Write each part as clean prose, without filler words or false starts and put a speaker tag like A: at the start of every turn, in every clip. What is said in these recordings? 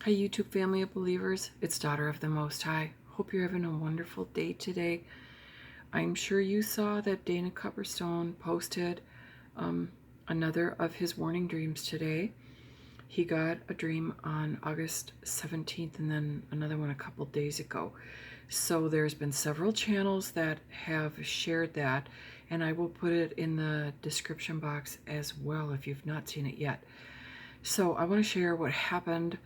A: Hi, YouTube family of believers. It's Daughter of the Most High. Hope you're having a wonderful day today. I'm sure you saw that Dana Coverstone posted another of his warning dreams today. He got a dream on August 17th and then another one a couple days ago. So there's been several channels that have shared that, and I will put it in the description box as well if you've not seen it yet. So I want to share what happened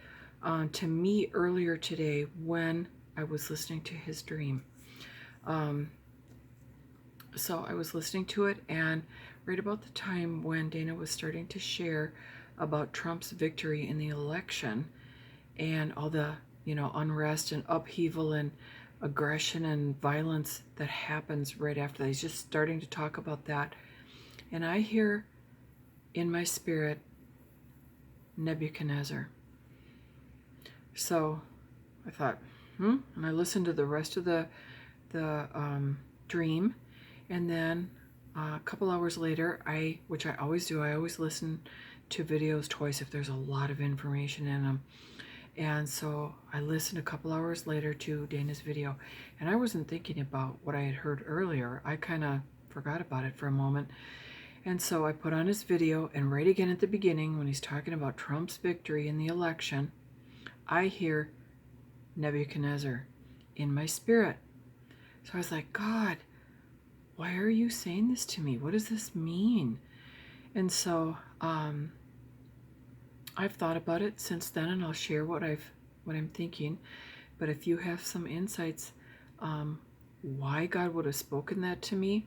A: to me earlier today when I was listening to his dream. So I was listening to it, and right about the time when Dana was starting to share about Trump's victory in the election and all the, unrest and upheaval and aggression and violence that happens right after that. He's just starting to talk about that. And I hear in my spirit, Nebuchadnezzar. So I thought, and I listened to the rest of the dream, and then a couple hours later, which I always do, I always listen to videos twice if there's a lot of information in them. And so I listened a couple hours later to Dana's video, and I wasn't thinking about what I had heard earlier. I kind of forgot about it for a moment. And so I put on his video, and right again at the beginning, when he's talking about Trump's victory in the election, I hear Nebuchadnezzar in my spirit. So I was like, God, why are you saying this to me? What does this mean? And so I've thought about it since then, and I'll share what I'm thinking. But if you have some insights, why God would have spoken that to me,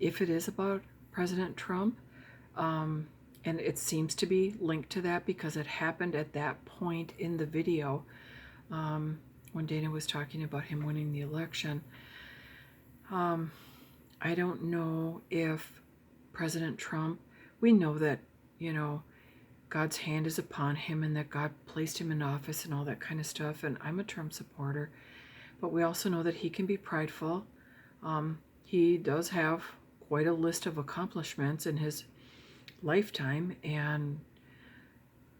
A: if it is about President Trump, and it seems to be linked to that because it happened at that point in the video when Dana was talking about him winning the election. I don't know if President Trump, we know that, God's hand is upon him and that God placed him in office and all that kind of stuff. And I'm a Trump supporter, but we also know that he can be prideful. He does have quite a list of accomplishments in his lifetime, and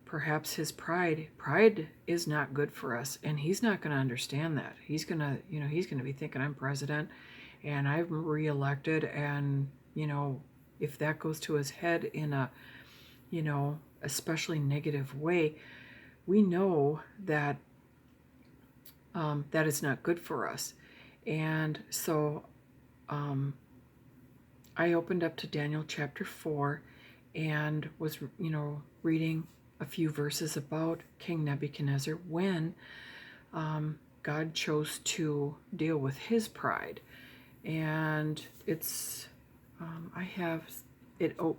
A: perhaps his pride is not good for us, and he's not going to understand that. He's going to be thinking, I'm president and I'm reelected, and if that goes to his head in a especially negative way, we know that that is not good for us. And so I opened up to Daniel chapter 4 and was, reading a few verses about King Nebuchadnezzar when God chose to deal with his pride. And it's, I have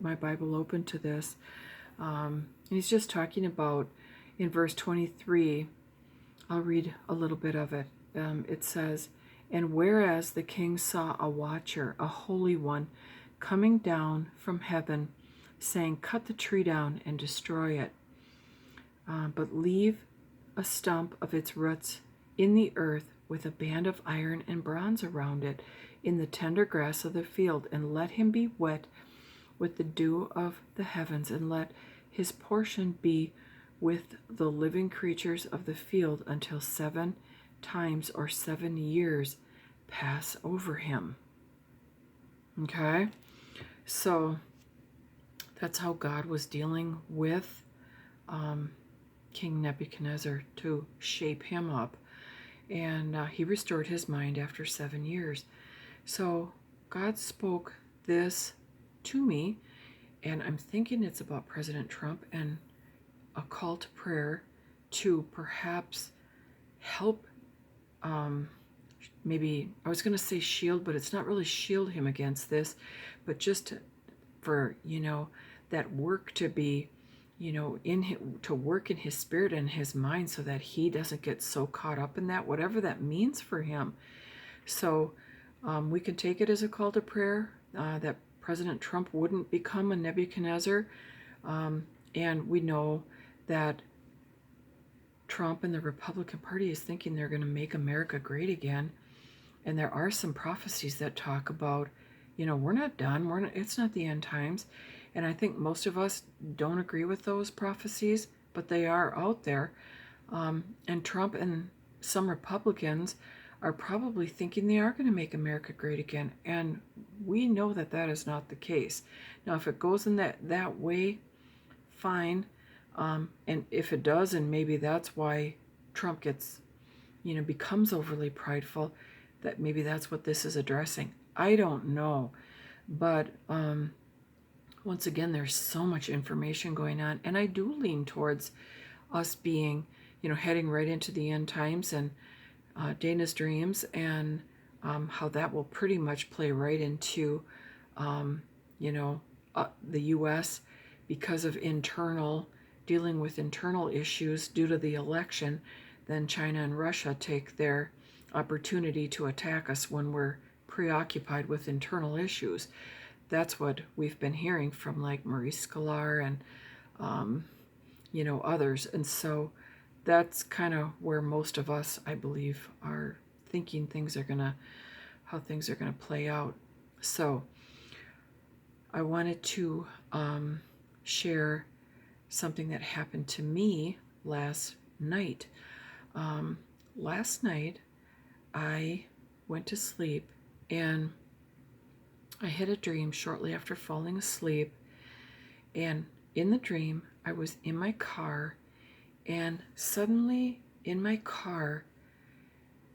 A: my Bible open to this. And he's just talking about in verse 23. I'll read a little bit of it. It says, "And whereas the king saw a watcher, a holy one, coming down from heaven, saying, 'Cut the tree down and destroy it, but leave a stump of its roots in the earth with a band of iron and bronze around it in the tender grass of the field, and let him be wet with the dew of the heavens, and let his portion be with the living creatures of the field until 7 times or 7 years pass over him.'" Okay? So that's how God was dealing with King Nebuchadnezzar to shape him up. And he restored his mind after 7 years. So God spoke this to me, and I'm thinking it's about President Trump and a call to prayer to perhaps help, maybe, I was going to say shield, but it's not really shield him against this, but just for, that work to be, to work in his spirit and his mind so that he doesn't get so caught up in that, whatever that means for him. So we can take it as a call to prayer that President Trump wouldn't become a Nebuchadnezzar. And we know that Trump and the Republican Party is thinking they're going to make America great again. And there are some prophecies that talk about, we're not done. It's not the end times. And I think most of us don't agree with those prophecies, but they are out there. And Trump and some Republicans are probably thinking they are going to make America great again. And we know that that is not the case. Now, if it goes in that way, fine. And if it does, and maybe that's why Trump gets, becomes overly prideful, that maybe that's what this is addressing. I don't know. But once again, there's so much information going on. And I do lean towards us being, heading right into the end times and Dana's dreams, and how that will pretty much play right into, the U.S. because of dealing with internal issues due to the election. Then China and Russia take their opportunity to attack us when we're preoccupied with internal issues. That's what we've been hearing from like Maurice Sklar and, others. And so that's kind of where most of us, I believe, are thinking how things are gonna play out. So I wanted to share something that happened to me last night. Last night, I went to sleep and I had a dream shortly after falling asleep. And in the dream, I was in my car, and suddenly in my car,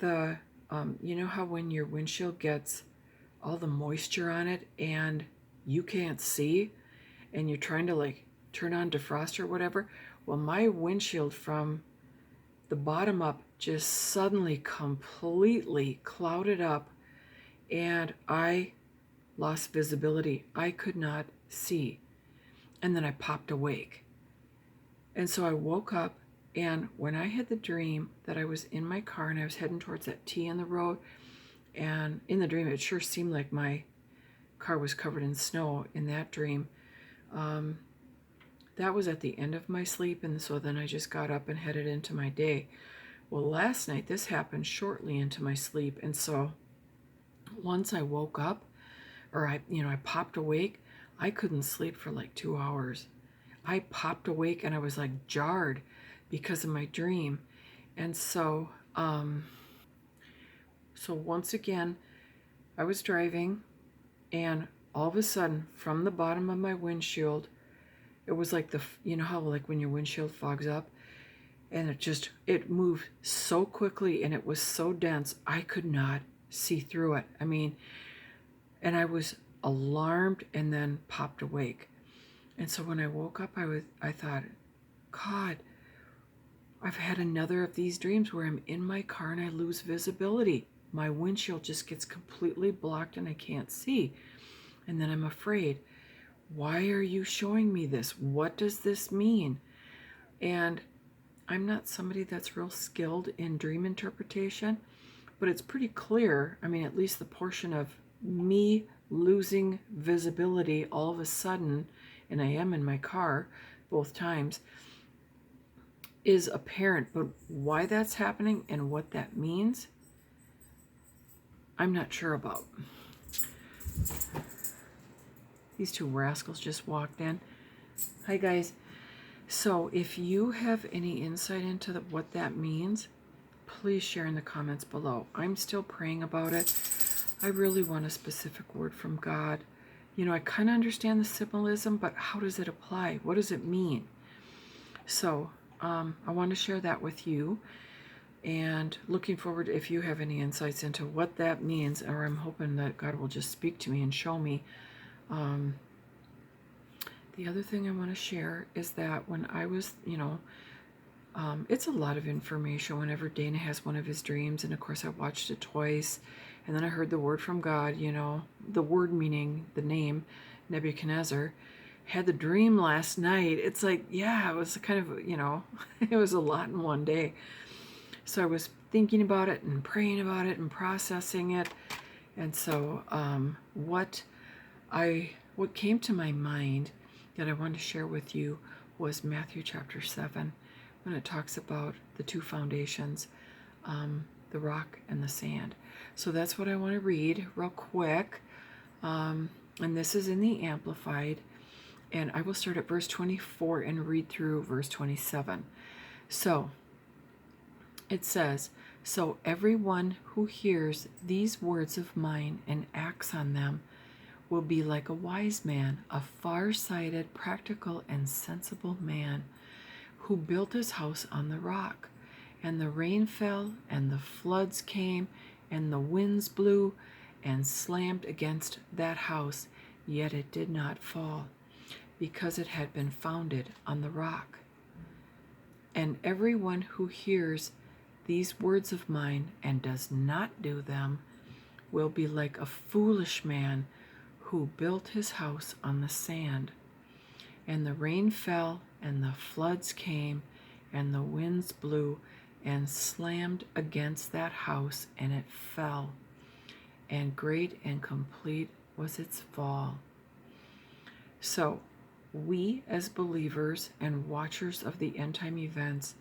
A: you know how when your windshield gets all the moisture on it and you can't see, and you're trying to like turn on defroster or whatever? Well, my windshield from the bottom up just suddenly completely clouded up, and I lost visibility. I could not see. And then I popped awake. And so I woke up, and when I had the dream that I was in my car and I was heading towards that T in the road, and in the dream it sure seemed like my car was covered in snow in that dream. That was at the end of my sleep, and so then I just got up and headed into my day. Well, last night this happened shortly into my sleep, and so once I woke up, or I popped awake, I couldn't sleep for like 2 hours. I popped awake and I was like jarred because of my dream. And so once again, I was driving, and all of a sudden from the bottom of my windshield, it was like how like when your windshield fogs up, and it moved so quickly and it was so dense I could not see through it. I mean, and I was alarmed and then popped awake. And so when I woke up, I thought, God, I've had another of these dreams where I'm in my car and I lose visibility. My windshield just gets completely blocked and I can't see. And then I'm afraid, why are you showing me this? What does this mean? And I'm not somebody that's real skilled in dream interpretation, but it's pretty clear. I mean, at least the portion of me losing visibility all of a sudden, and I am in my car both times, is apparent. But why that's happening and what that means, I'm not sure about. These two rascals just walked in. Hi, guys. So if you have any insight into what that means, please share in the comments below. I'm still praying about it. I really want a specific word from God. I kind of understand the symbolism, but how does it apply? What does it mean? So I want to share that with you, and looking forward if you have any insights into what that means, or I'm hoping that God will just speak to me and show me. The other thing I want to share is that when I was, it's a lot of information whenever Dana has one of his dreams, and of course I watched it twice, and then I heard the word from God, the word meaning the name, Nebuchadnezzar. Had the dream last night. It's like, yeah, it was kind of, it was a lot in one day. So I was thinking about it and praying about it and processing it. And so what came to my mind that I wanted to share with you was Matthew chapter 7, when it talks about the two foundations, the rock and the sand. So that's what I want to read real quick. And this is in the Amplified. And I will start at verse 24 and read through verse 27. So, It says, "So everyone who hears these words of mine and acts on them will be like a wise man, a far-sighted, practical, and sensible man who built his house on the rock. And the rain fell, and the floods came, and the winds blew and slammed against that house, yet it did not fall, because it had been founded on the rock. And everyone who hears these words of mine and does not do them will be like a foolish man who built his house on the sand. And the rain fell, and the floods came, and the winds blew and slammed against that house, and it fell. And great and complete was its fall." So, we as believers and watchers of the end time events,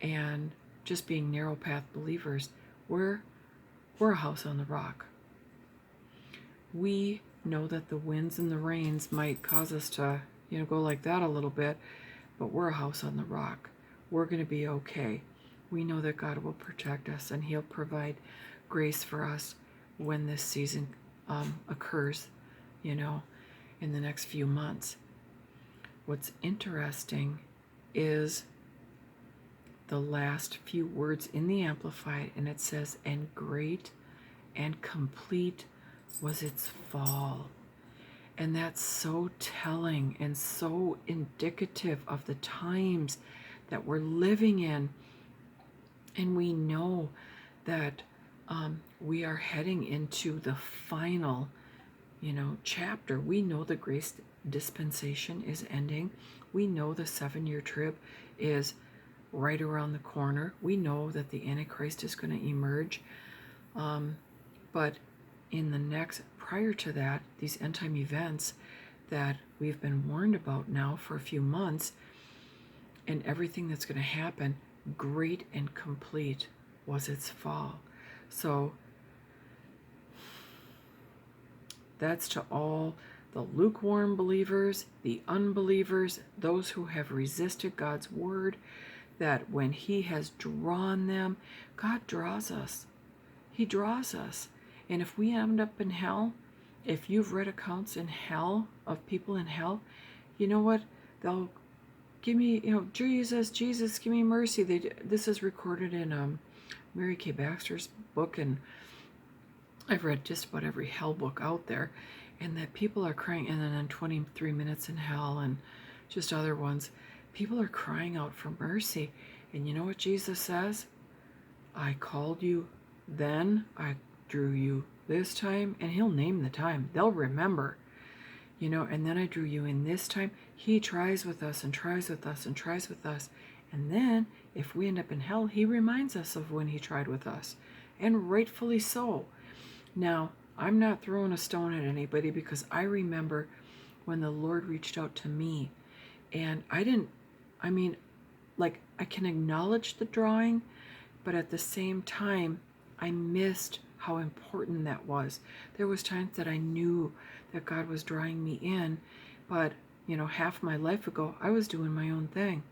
A: and just being narrow path believers, we're a house on the rock. We know that the winds and the rains might cause us to, go like that a little bit, but we're a house on the rock. We're going to be okay. We know that God will protect us, and He'll provide grace for us when this season occurs, in the next few months. What's interesting is the last few words in the Amplified, and it says, "And great and complete was its fall." And that's so telling and so indicative of the times that we're living in. And we know that we are heading into the final, chapter. We know the grace dispensation is ending. We know the 7-year trib is right around the corner. We know that the Antichrist is going to emerge. But in the next, prior to that, these end time events that we've been warned about now for a few months, and everything that's going to happen, great and complete was its fall. So that's to all the lukewarm believers, the unbelievers, those who have resisted God's word, that when He has drawn them, God draws us. He draws us. And if we end up in hell, if you've read accounts in hell of people in hell, you know what? They'll give me, Jesus, give me mercy. This is recorded in Mary K. Baxter's book, and I've read just about every hell book out there, and that people are crying, and then 23 Minutes in Hell and just other ones, people are crying out for mercy. And you know what Jesus says? "I called you then, I drew you this time," and He'll name the time. They'll remember, "and then I drew you in this time." He tries with us and tries with us and tries with us. And then if we end up in hell, He reminds us of when He tried with us, and rightfully so. Now, I'm not throwing a stone at anybody, because I remember when the Lord reached out to me, and I can acknowledge the drawing, but at the same time, I missed how important that was. There was times that I knew that God was drawing me in, but, half my life ago, I was doing my own thing.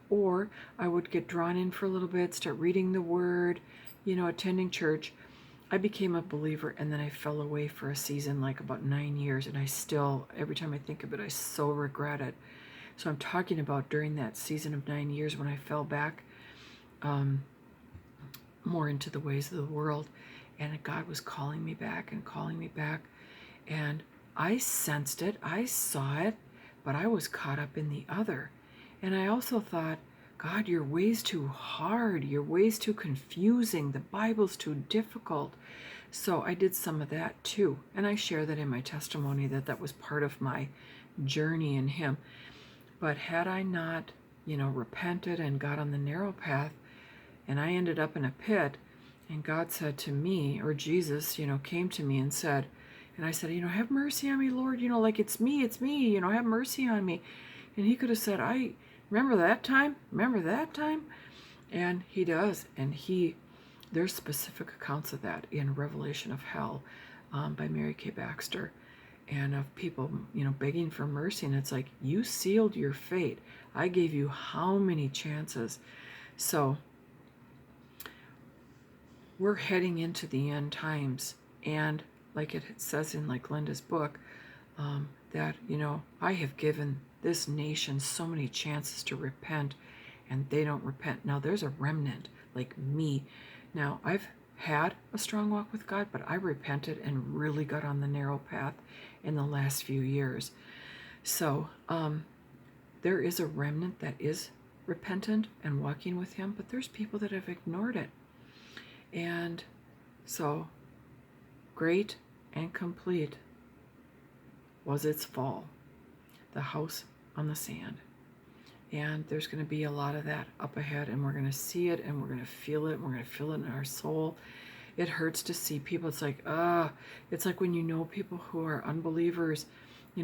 A: Or I would get drawn in for a little bit, start reading the Word, attending church. I became a believer, and then I fell away for a season, like about 9 years, and I still, every time I think of it, I so regret it. So I'm talking about during that season of 9 years when I fell back more into the ways of the world, and God was calling me back and calling me back, and I sensed it, I saw it, but I was caught up in the other. And I also thought, "God, your way's too hard, your way's too confusing, the Bible's too difficult." So I did some of that too, and I share that in my testimony, that was part of my journey in Him. But had I not, repented and got on the narrow path, and I ended up in a pit, and God said to me, or Jesus, came to me and said, and I said, "Have mercy on me, Lord, like it's me, have mercy on me." And He could have said, "I remember that time, and He does. And there's specific accounts of that in Revelation of Hell by Mary K. Baxter, and of people, begging for mercy. And it's like, you sealed your fate. I gave you how many chances? So we're heading into the end times. And like it says in like Linda's book, that, I have given this nation so many chances to repent, and they don't repent. Now there's a remnant like me. Now I've had a strong walk with God, but I repented and really got on the narrow path in the last few years. So there is a remnant that is repentant and walking with Him, but there's people that have ignored it. And so great and complete was its fall, the house on the sand. And there's going to be a lot of that up ahead, and we're going to see it, and we're going to feel it, and we're going to feel it in our soul. It hurts to see people. It's like, it's like when you know people who are unbelievers,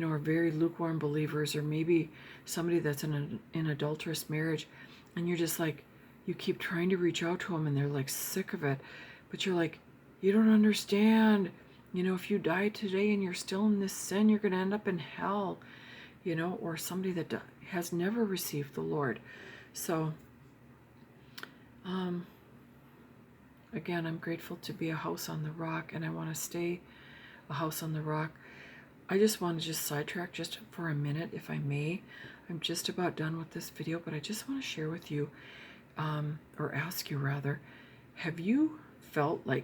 A: are very lukewarm believers, or maybe somebody that's in an adulterous marriage, and you're just like, you keep trying to reach out to them, and they're like sick of it, but you're like, you don't understand. If you die today and you're still in this sin, you're going to end up in hell, or somebody that has never received the Lord. So, again, I'm grateful to be a house on the rock, and I want to stay a house on the rock. I just want to sidetrack just for a minute, if I may. I'm just about done with this video, but I just want to share with you, or ask you rather, have you felt like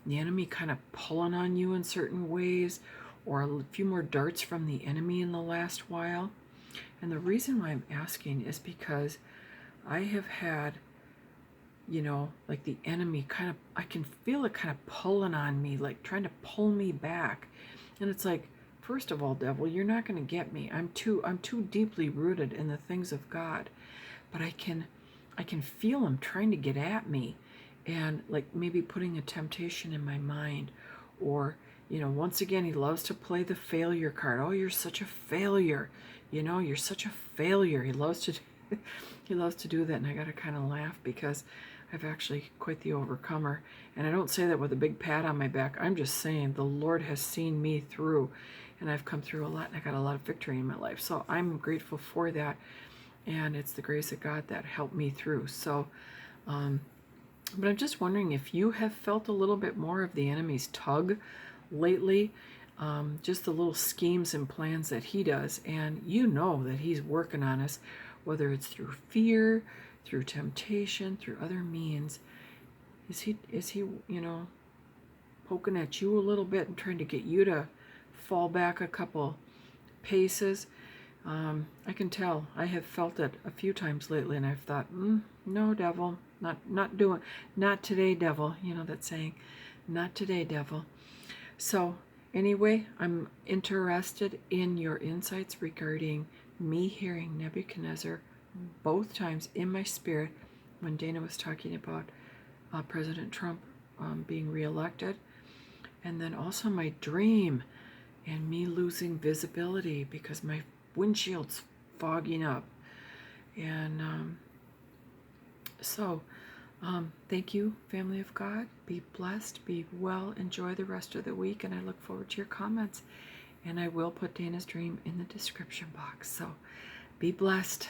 A: the enemy kind of pulling on you in certain ways, or a few more darts from the enemy in the last while? And the reason why I'm asking is because I have had, like the enemy I can feel it kind of pulling on me, like trying to pull me back. And it's like, first of all, devil, you're not going to get me. I'm too deeply rooted in the things of God. But I can feel him trying to get at me, and like maybe putting a temptation in my mind, or once again, he loves to play the failure card. Oh, you're such a failure. You're such a failure. He loves to do that, and I got to kind of laugh because I've actually quite the overcomer. And I don't say that with a big pat on my back. I'm just saying the Lord has seen me through, and I've come through a lot, and I got a lot of victory in my life. So I'm grateful for that, and it's the grace of God that helped me through. So, but I'm just wondering if you have felt a little bit more of the enemy's tug lately, just the little schemes and plans that he does, and that he's working on us, whether it's through fear, through temptation, through other means. Is he poking at you a little bit and trying to get you to fall back a couple paces? I can tell. I have felt it a few times lately, and I've thought, no, devil, not today, devil. That saying, not today, devil. So anyway, I'm interested in your insights regarding me hearing Nebuchadnezzar both times in my spirit when Dana was talking about President Trump being reelected, and then also my dream and me losing visibility because my windshield's fogging up. And thank you, family of God. Be blessed, be well, enjoy the rest of the week, and I look forward to your comments. And I will put Dana's dream in the description box. So be blessed.